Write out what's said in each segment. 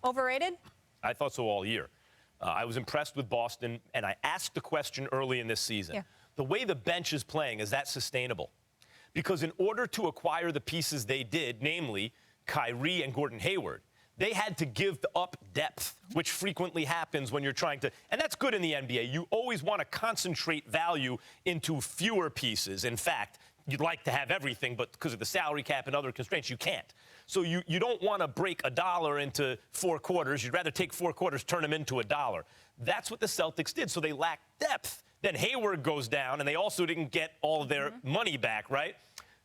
Overrated? I thought so all year. I was impressed with Boston, and I asked the question early in this season. Yeah. The way the bench is playing, is that sustainable? Because in order to acquire the pieces they did, namely Kyrie and Gordon Hayward, they had to give up depth, which frequently happens when you're trying to, and that's good in the NBA. You always want to concentrate value into fewer pieces. In fact, you'd like to have everything, but because of the salary cap and other constraints, you can't. So you don't want to break $1 into 4 quarters. You'd rather take 4 quarters, turn them into $1. That's what the Celtics did. So they lacked depth. Then Hayward goes down, and they also didn't get all of their money back, right,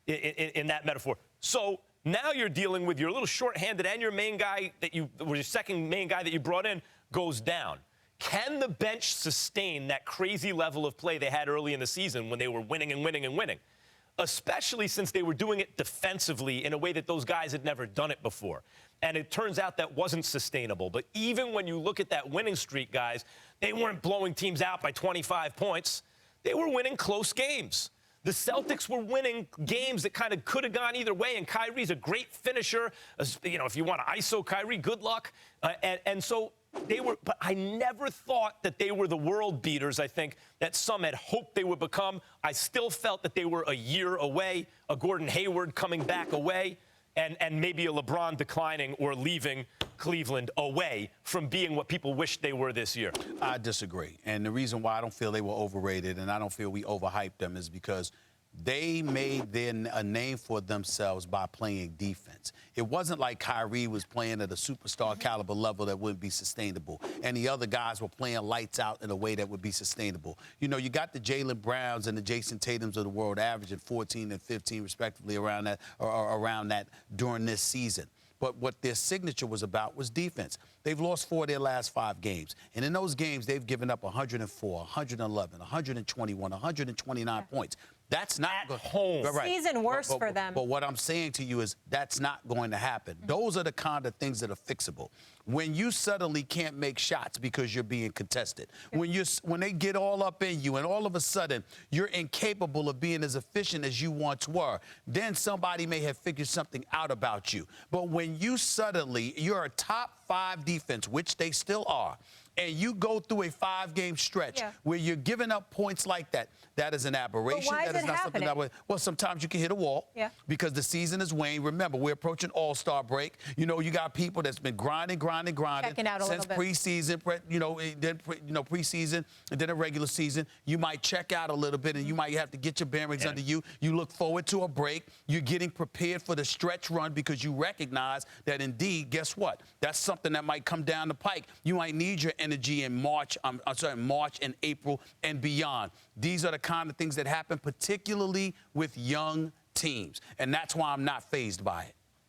in that metaphor. So now you're dealing with your little shorthanded, and your main guy or your second main guy that you brought in goes down. Can the bench sustain that crazy level of play they had early in the season when they were winning and winning and winning? Especially since they were doing it defensively in a way that those guys had never done it before. And it turns out that wasn't sustainable. But even when you look at that winning streak, guys, they weren't blowing teams out by 25 points. They were winning close games. The Celtics were winning games that kind of could have gone either way, and Kyrie's a great finisher. You know, if you want to ISO Kyrie, good luck. And so they were, but I never thought that they were the world beaters, I think, that some had hoped they would become. I still felt that they were a year away, a Gordon Hayward coming back away, and maybe a LeBron declining or leaving Cleveland away from being what people wish they were this year. I disagree. And the reason why I don't feel they were overrated and I don't feel we overhyped them is because they made a name for themselves by playing defense. It wasn't like Kyrie was playing at a superstar caliber level that wouldn't be sustainable, and the other guys were playing lights out in a way that would be sustainable. You know, you got the Jaylen Browns and the Jason Tatums of the world averaging 14 and 15 respectively around that during this season. But what their signature was about was defense. They've lost 4 of their last 5 games. And in those games, they've given up 104, 111, 121, 129 points. That's not at home. Right. Season worse for them. But what I'm saying to you is that's not going to happen. Those are the kind of things that are fixable. When you suddenly can't make shots because you're being contested, when they get all up in you and all of a sudden you're incapable of being as efficient as you once were, then somebody may have figured something out about you. But when you're a top 5 defense, which they still are, and you go through a 5-game stretch where you're giving up points like that, that is an aberration. But why that is is it not happening? something that well, sometimes you can hit a wall because the season is waning. Remember, we're approaching All-Star break. You know, you got people that's been grinding Checking out since preseason, preseason and then a regular season. You might check out a little bit and you might have to get your bearings under you. You look forward to a break. You're getting prepared for the stretch run because you recognize that indeed, guess what? That's something that might come down the pike. You might need your energy in March and April and beyond. These are the kind of things that happen, particularly with young teams. And that's why I'm not fazed by it.